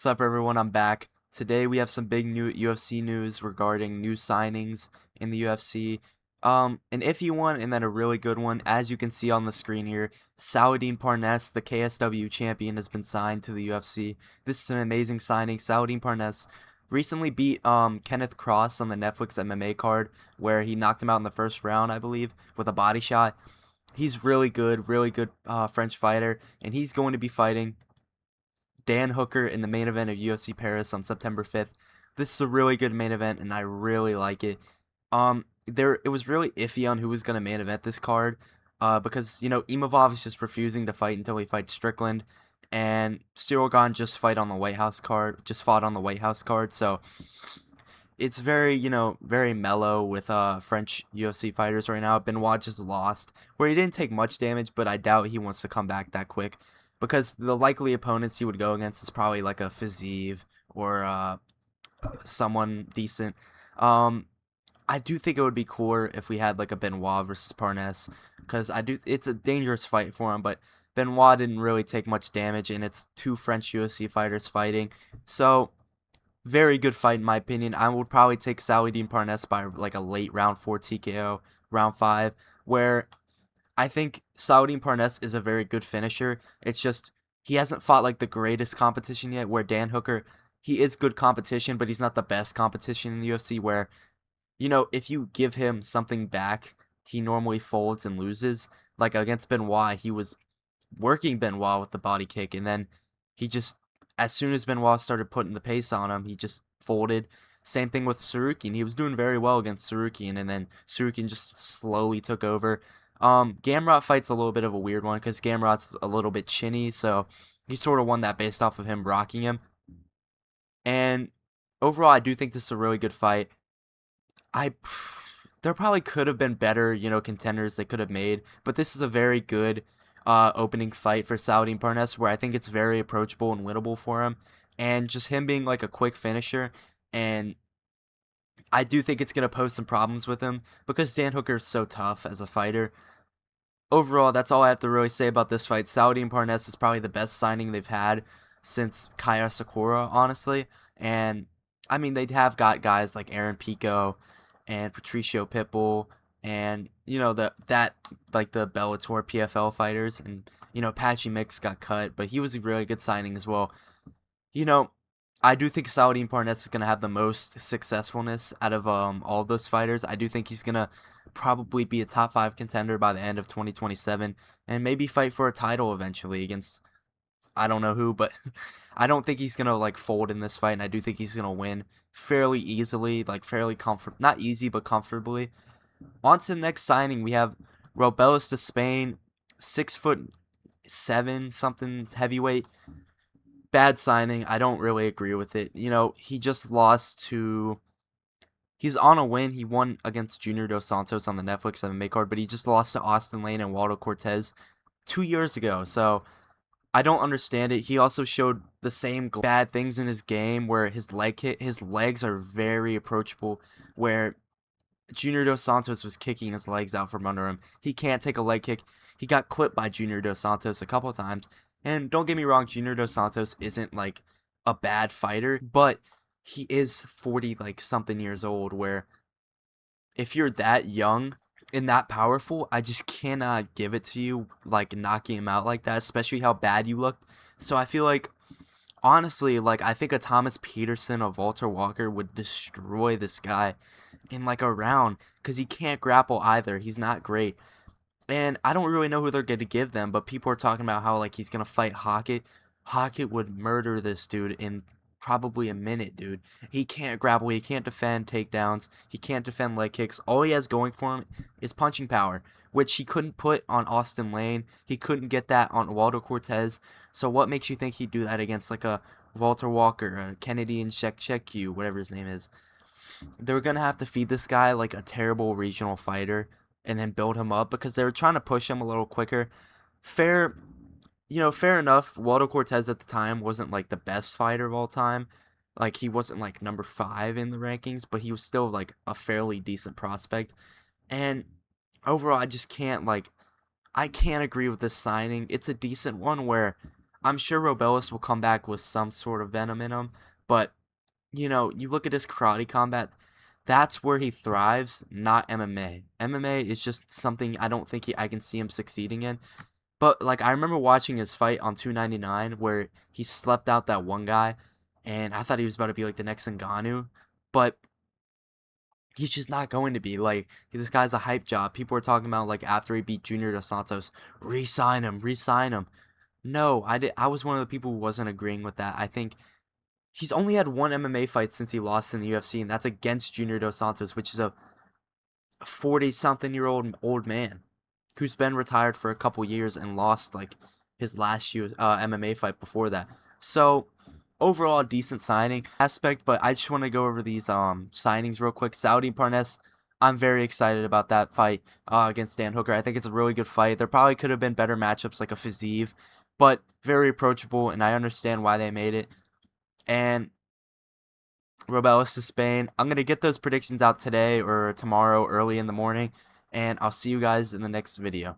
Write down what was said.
What's up, everyone? I'm back. Today we have some big new UFC news regarding new signings in the UFC. An iffy one and then a really good one. As you can see on the screen here, Salahdine Parnasse, the KSW champion, has been signed to the UFC. This is an amazing signing. Salahdine Parnasse recently beat Kenneth Cross on the Netflix MMA card, where he knocked him out in the first round, I believe, with a body shot. He's really good French fighter, and he's going to be fighting Dan Hooker in the main event of UFC Paris on September 5th. This is a really good main event, and I really like it. It was really iffy on who was gonna main event this card, because Imavov is just refusing to fight until he fights Strickland, and Ciryl just fought on the White House card. So it's very mellow with French UFC fighters right now. Benoit just lost, where he didn't take much damage, but I doubt he wants to come back that quick, because the likely opponents he would go against is probably like a Fiziev or someone decent. I do think it would be cooler if we had like a Benoit versus Parnasse, because it's a dangerous fight for him, but Benoit didn't really take much damage, and it's two French UFC fighters fighting. So very good fight in my opinion. I would probably take Salahdine Parnasse by like a late round 4 TKO, round 5, where I think Salahdine Parnasse is a very good finisher. It's just he hasn't fought like the greatest competition yet, where Dan Hooker, he is good competition, but he's not the best competition in the UFC, where if you give him something back, he normally folds and loses. Like against Benoit, he was working Benoit with the body kick, and then he just, as soon as Benoit started putting the pace on him, he just folded. Same thing with Sarukian. He was doing very well against Sarukian, and then Sarukian just slowly took over. Gamrot fight's a little bit of a weird one, because Gamrot's a little bit chinny, so he sort of won that based off of him rocking him. And overall, I do think this is a really good fight. There probably could have been better, contenders they could have made, but this is a very good opening fight for Salahdine Parnasse, where I think it's very approachable and winnable for him, and just him being like a quick finisher. And I do think it's gonna pose some problems with him, because Dan Hooker is so tough as a fighter. Overall, that's all I have to really say about this fight. Salahdine Parnasse is probably the best signing they've had since Kaya Sakura, honestly. And I mean, they'd have got guys like Aaron Pico and Patricio Pitbull, and the Bellator PFL fighters, and Patchy Mix got cut, but he was a really good signing as well. You know, I do think Salahdine Parnasse is gonna have the most successfulness out of all of those fighters. I do think he's gonna probably be a top 5 contender by the end of 2027, and maybe fight for a title eventually against I don't know who, but I don't think he's gonna like fold in this fight, and I do think he's gonna win fairly easily, like fairly not easy, but comfortably. On to the next signing, we have Robelis Despaigne, 6'7" something heavyweight. Bad signing. I don't really agree with it. He just lost to. He's on a win. He won against Junior Dos Santos on the Netflix MMA card, but he just lost to Austin Lane and Waldo Cortez 2 years ago. So I don't understand it. He also showed the same bad things in his game, where his legs are very approachable, where Junior Dos Santos was kicking his legs out from under him. He can't take a leg kick. He got clipped by Junior Dos Santos a couple of times. And don't get me wrong, Junior Dos Santos isn't like a bad fighter, but he is 40 like something years old, where if you're that young and that powerful, I just cannot give it to you like knocking him out like that, especially how bad you looked. So I feel like, honestly, like I think a Thomas Peterson or Walter Walker would destroy this guy in like a round, because he can't grapple either. He's not great. And I don't really know who they're going to give them, but people are talking about how like he's going to fight Hockett. Hockett would murder this dude in probably a minute, dude. He can't grapple, he can't defend takedowns, he can't defend leg kicks. All he has going for him is punching power, which he couldn't put on Austin Lane. He couldn't get that on Waldo Cortez. So what makes you think he'd do that against like a Walter Walker, a Kennedy and Shekcheku, whatever his name is? They're going to have to feed this guy like a terrible regional fighter and then build him up, because they were trying to push him a little quicker. Fair fair enough. Waldo Cortez at the time wasn't like the best fighter of all time. Like he wasn't like number 5 in the rankings, but he was still like a fairly decent prospect. And overall, I can't agree with this signing. It's a decent one, where I'm sure Robelis will come back with some sort of venom in him, but you look at his karate combat, that's where he thrives, not MMA. MMA is just something I don't think I can see him succeeding in. But like I remember watching his fight on 299 where he slept out that one guy, and I thought he was about to be like the next Ngannou, but he's just not going to be. Like this guy's a hype job. People were talking about like after he beat Junior Dos Santos, re-sign him, re-sign him. No, I did. I was one of the people who wasn't agreeing with that. I think he's only had one MMA fight since he lost in the UFC, and that's against Junior Dos Santos, which is a 40-something-year-old old man who's been retired for a couple years and lost like his last MMA fight before that. So overall, a decent signing aspect, but I just want to go over these signings real quick. Salahdine Parnasse, I'm very excited about that fight against Dan Hooker. I think it's a really good fight. There probably could have been better matchups like a Fiziev, but very approachable, and I understand why they made it. And Robelis Despaigne, I'm going to get those predictions out today or tomorrow early in the morning, and I'll see you guys in the next video.